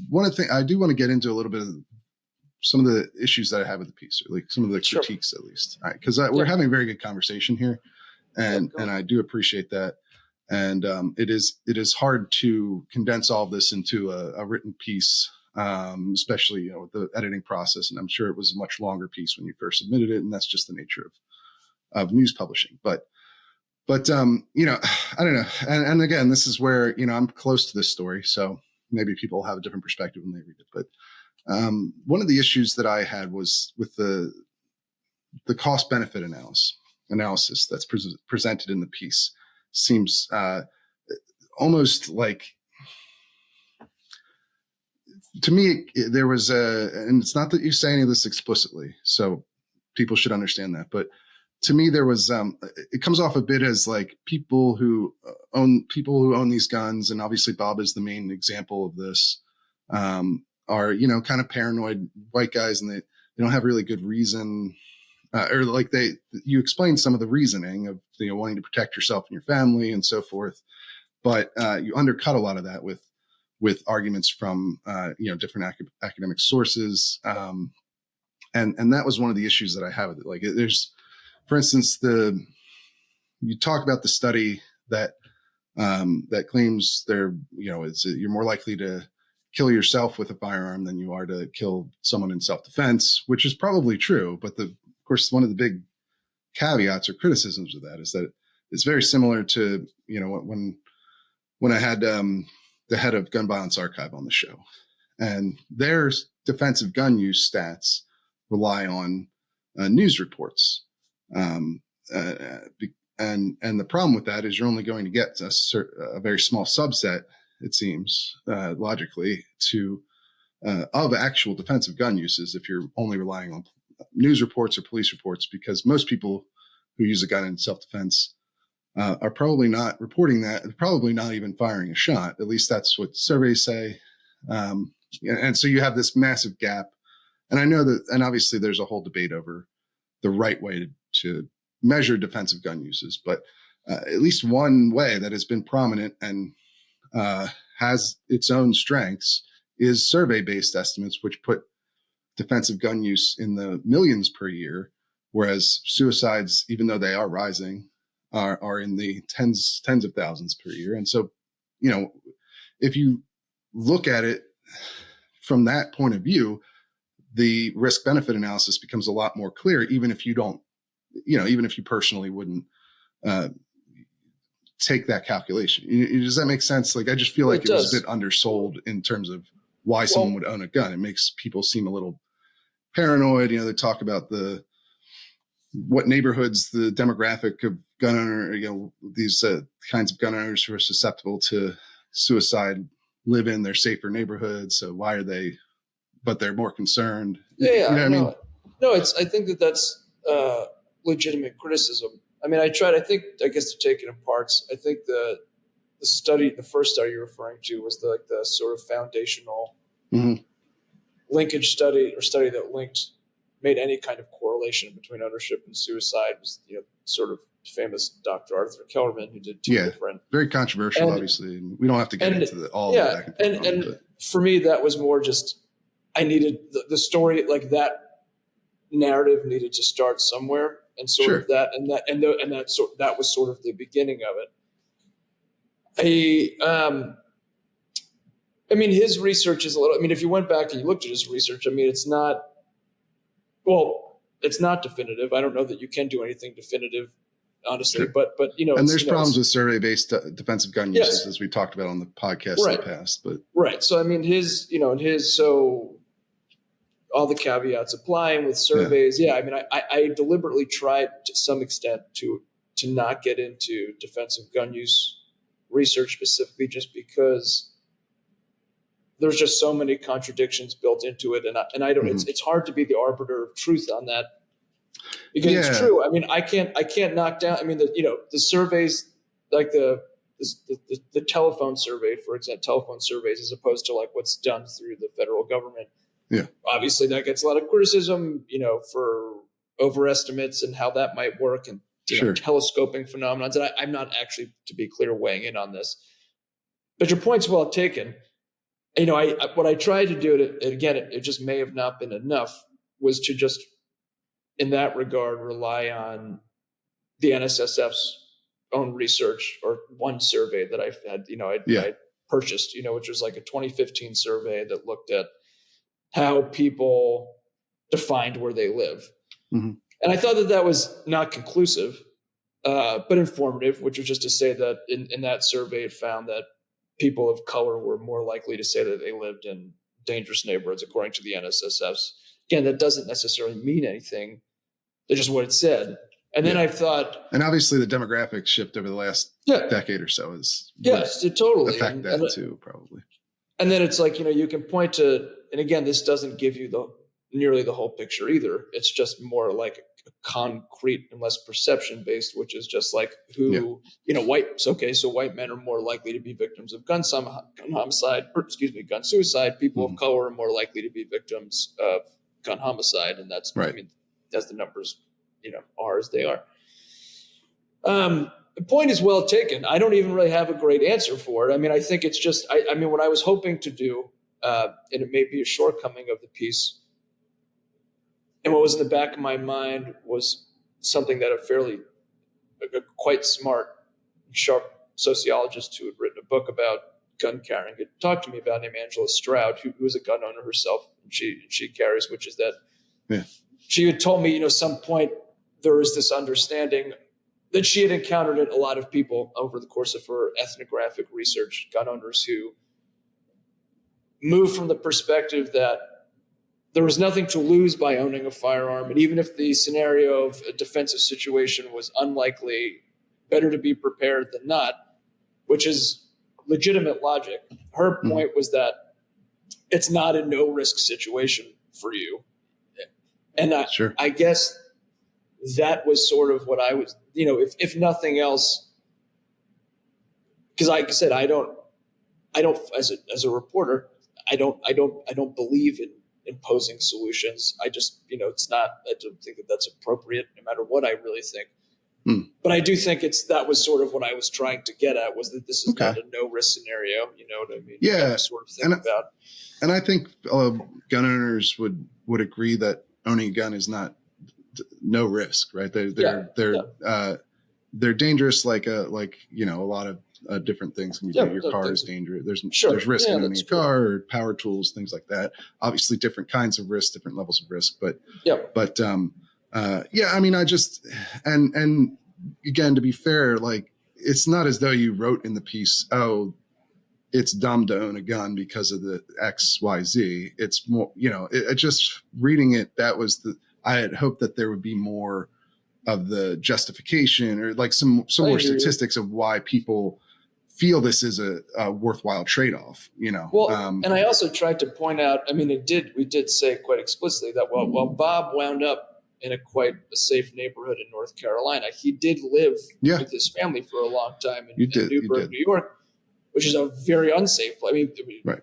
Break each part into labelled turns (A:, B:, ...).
A: one of the things I do want to get into a little bit of some of the issues that I have with the piece, or like some of the critiques at least, because we're having a very good conversation here, and I do appreciate that. And it is hard to condense all of this into a written piece, especially with the editing process. And I'm sure it was a much longer piece when you first submitted it, and that's just the nature of news publishing. But I don't know. And again, this is where I'm close to this story, so maybe people have a different perspective when they read it. But one of the issues that I had was with the cost benefit analysis that's presented in the piece. Seems almost like, to me, there was and it's not that you say any of this explicitly, so people should understand that, but to me there was it comes off a bit as like people who own these guns, and obviously Bob is the main example of this, are kind of paranoid white guys, and they don't have really good reason. Or like you explain some of the reasoning of wanting to protect yourself and your family and so forth, but you undercut a lot of that with arguments from different academic sources, and that was one of the issues that I have with it. Like there's, for instance, you talk about the study that claims you're more likely to kill yourself with a firearm than you are to kill someone in self-defense, which is probably true, but of course, one of the big caveats or criticisms of that is that it's very similar to, when I had the head of Gun Violence Archive on the show, and their defensive gun use stats rely on news reports. And the problem with that is you're only going to get a very small subset, it seems, logically, of actual defensive gun uses if you're only relying on news reports or police reports, because most people who use a gun in self-defense are probably not reporting that, probably not even firing a shot. At least that's what surveys say. And so you have this massive gap. And I know that, and obviously there's a whole debate over the right way to measure defensive gun uses, but at least one way that has been prominent and has its own strengths is survey-based estimates, which put defensive gun use in the millions per year, whereas suicides, even though they are rising, are in the tens of thousands per year. And so, if you look at it from that point of view, the risk benefit analysis becomes a lot more clear, even if you don't, even if you personally wouldn't take that calculation. Does that make sense? Like, I just feel like it was a bit undersold in terms of why someone would own a gun. It makes people seem a little paranoid. They talk about what neighborhoods, the demographic of gun owner, these kinds of gun owners who are susceptible to suicide live in their safer neighborhoods. So why are they? But they're more concerned.
B: Yeah. I mean? No, I think that's legitimate criticism. I mean, I guess to take it in parts. I think the first study you're referring to was the sort of foundational linkage study, or study that made any kind of correlation between ownership and suicide. Was sort of famous Dr. Arthur Kellerman, who did two different,
A: very controversial, obviously. And we don't have to get into all of that.
B: And for me, that was more just I needed the story, like that narrative needed to start somewhere, and sort of that, that was sort of the beginning of it. I mean, his research is if you went back and you looked at his research, I mean, it's not definitive. I don't know that you can do anything definitive, honestly, but
A: and there's problems with survey-based defensive gun uses, as we talked about on the podcast in the past, but
B: So, I mean, so all the caveats applying with surveys. I mean, I deliberately tried to some extent to not get into defensive gun use research specifically, just because there's just so many contradictions built into it, and I don't. It's hard to be the arbiter of truth on that, because it's true. I mean, I can't knock down. I mean, the surveys, like the telephone survey, for example, telephone surveys, as opposed to like what's done through the federal government.
A: Yeah,
B: obviously that gets a lot of criticism, for overestimates and how that might work, and telescoping phenomenons. And I'm not actually, to be clear, weighing in on this, but your point's well taken. what I tried to do, it just may have not been enough, was to just, in that regard, rely on the NSSF's own research, or one survey that I've had, I purchased, which was like a 2015 survey that looked at how people defined where they live.
A: Mm-hmm.
B: And I thought that was not conclusive, but informative, which was just to say that in that survey, it found that people of color were more likely to say that they lived in dangerous neighborhoods, according to the NSSF's. Again, that doesn't necessarily mean anything. That's just what it said. And then I thought,
A: and obviously the demographic shift over the last decade or so is
B: it totally
A: affect that too, probably.
B: And then it's like, you can point to, and again, this doesn't give you nearly the whole picture either. It's just more like a concrete and less perception based, which is just like so white men are more likely to be victims of gun suicide. People of color are more likely to be victims of gun homicide. And that's, as the numbers, are as they are. The point is well taken. I don't even really have a great answer for it. I mean, I think it's just, what I was hoping to do, and it may be a shortcoming of the piece, and what was in the back of my mind was something that a quite smart, sharp sociologist who had written a book about gun carrying had talked to me about, named Angela Stroud, who was a gun owner herself. And she carries, which is that she had told me, some point there was this understanding that she had encountered a lot of people over the course of her ethnographic research, gun owners who moved from the perspective that there was nothing to lose by owning a firearm. And even if the scenario of a defensive situation was unlikely, better to be prepared than not, which is legitimate logic. Her point was that it's not a no-risk situation for you. And I guess that was sort of what I was, if nothing else, because like I said, I don't, as a reporter, I don't believe in imposing solutions. I just, I don't think that that's appropriate, no matter what I really think. But I do think that was sort of what I was trying to get at, was that this is not a no-risk scenario. You know what I mean?
A: Yeah.
B: Sort of think about.
A: And I think gun owners would agree that owning a gun is not no risk, right? They're dangerous, like a lot of different things. Your car is dangerous. There's risk in owning a car, or power tools, things like that. Obviously, different kinds of risk, different levels of risk. But I mean, I just and again, to be fair, like, it's not as though you wrote in the piece, oh, it's dumb to own a gun because of the X, Y, Z. It's more, just reading it. I had hoped that there would be more of the justification, or like some more statistics of why people feel this is a worthwhile trade-off,
B: Well, and I also tried to point out, I mean, we did say quite explicitly that while Bob wound up in quite a safe neighborhood in North Carolina, he did live with his family for a long time in Newburgh, New York, which is a very unsafe place. I mean,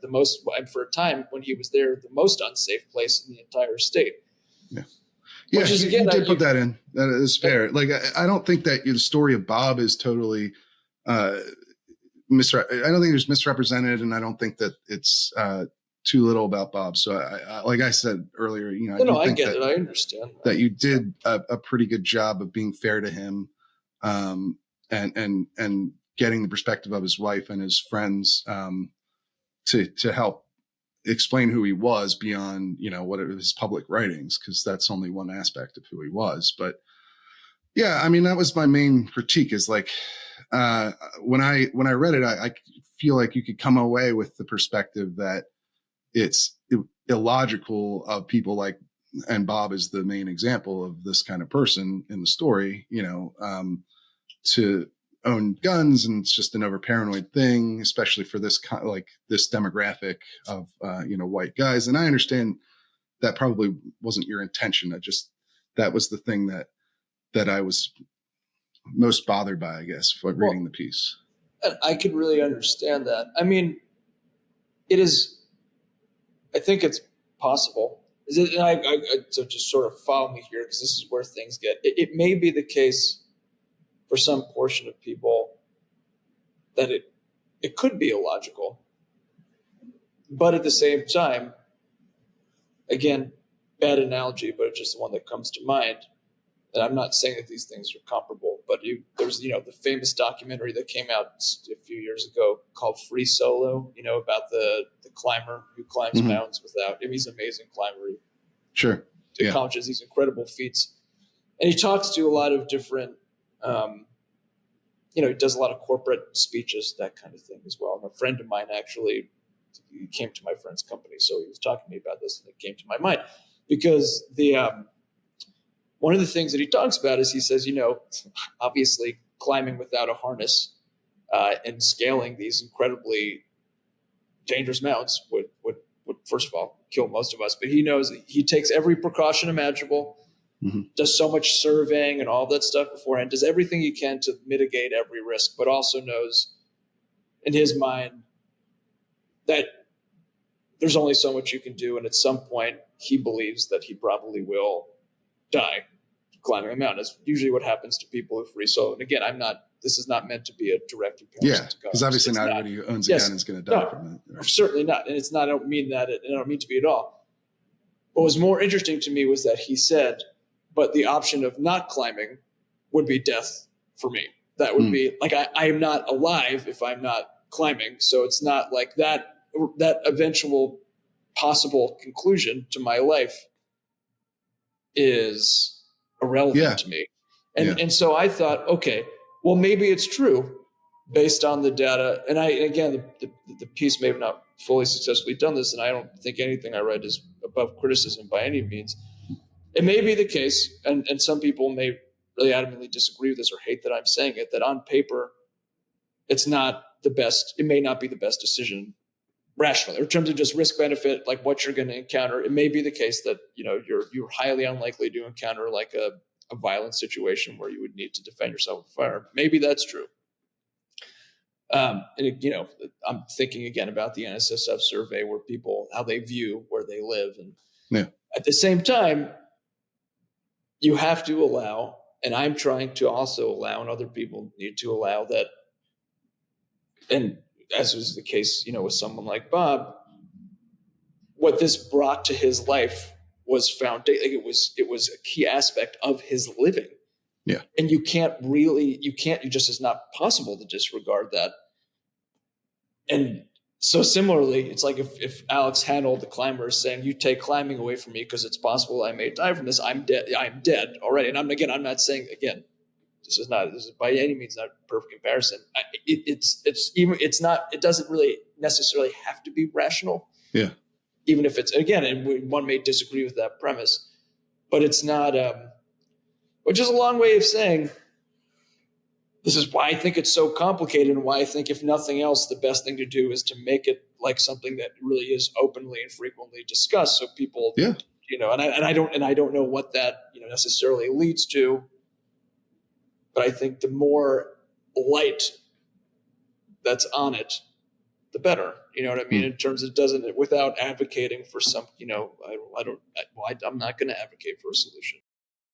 B: the most, for a time when he was there, the most unsafe place in the entire state.
A: Yeah, which is, again, you did put that in. That is fair. Like, I don't think that the story of Bob is totally I don't think it's misrepresented, and I don't think that it's too little about Bob. So, I like I said earlier,
B: I get it. I understand
A: that you did a pretty good job of being fair to him, and getting the perspective of his wife and his friends to help explain who he was beyond, what it was, his public writings, because that's only one aspect of who he was. But yeah, I mean, that was my main critique, is like, when I read it, I feel like you could come away with the perspective that it's illogical of people like, and Bob is the main example of this kind of person in the story, to own guns, and it's just an over paranoid thing, especially for this this demographic of white guys. And I understand that probably wasn't your intention. That was the thing that I was most bothered by, I guess, reading the piece.
B: I could really understand that. I mean, I think it's possible. So just sort of follow me here, because this is where things get. It may be the case for some portion of people that it could be illogical. But at the same time, again, bad analogy, but it's just the one that comes to mind. And I'm not saying that these things are comparable, but there's, the famous documentary that came out a few years ago called Free Solo, about the climber who climbs mountains without, he's an amazing climber.
A: Sure.
B: He accomplishes these incredible feats. And he talks to a lot of different, he does a lot of corporate speeches, that kind of thing as well. And a friend of mine actually, he came to my friend's company, so he was talking to me about this, and it came to my mind because one of the things that he talks about is he says, obviously climbing without a harness and scaling these incredibly dangerous mountains would first of all kill most of us. But he knows he takes every precaution imaginable, does so much surveying and all that stuff beforehand, does everything he can to mitigate every risk, but also knows in his mind that there's only so much you can do. And at some point he believes that he probably will die climbing a mountain. That's usually what happens to people who free solo. And again, this is not meant to be a direct comparison.
A: Yeah, because obviously not everybody who owns a gun is going to die from it. Right?
B: Certainly not. And I don't mean that, and I don't mean to be at all. What was more interesting to me was that he said, but the option of not climbing would be death for me. That would be like, I am not alive if I'm not climbing. So it's not like that eventual possible conclusion to my life is irrelevant to me. And so I thought, okay, well, maybe it's true based on the data. And the piece may have not fully successfully done this, and I don't think anything I read is above criticism by any means. It may be the case, and some people may really adamantly disagree with this or hate that I'm saying it, that on paper, it's not the best. It may not be the best decision rationally, or in terms of just risk benefit, like what you're going to encounter. It may be the case that you're highly unlikely to encounter like a violent situation where you would need to defend yourself with fire. Maybe that's true. I'm thinking again about the NSSF survey where people, how they view where they live. And at the same time, you have to allow, and I'm trying to also allow, and other people need to allow that. And as was the case, with someone like Bob, what this brought to his life was it was a key aspect of his living.
A: Yeah.
B: And it just is not possible to disregard that. And so similarly, it's like if Alex Hanold, the climber, is saying, you take climbing away from me because it's possible I may die from this, I'm dead already. And I'm not saying, again, this is by any means not a perfect comparison. It doesn't really necessarily have to be rational.
A: Yeah.
B: Even if it's, again, and one may disagree with that premise, but it's not, which is a long way of saying, this is why I think it's so complicated, and why I think, if nothing else, the best thing to do is to make it like something that really is openly and frequently discussed. So people, and I don't know what that, necessarily leads to, but I think the more light that's on it, the better. You know what I mean? In terms of without advocating for some, I'm not going to advocate for a solution.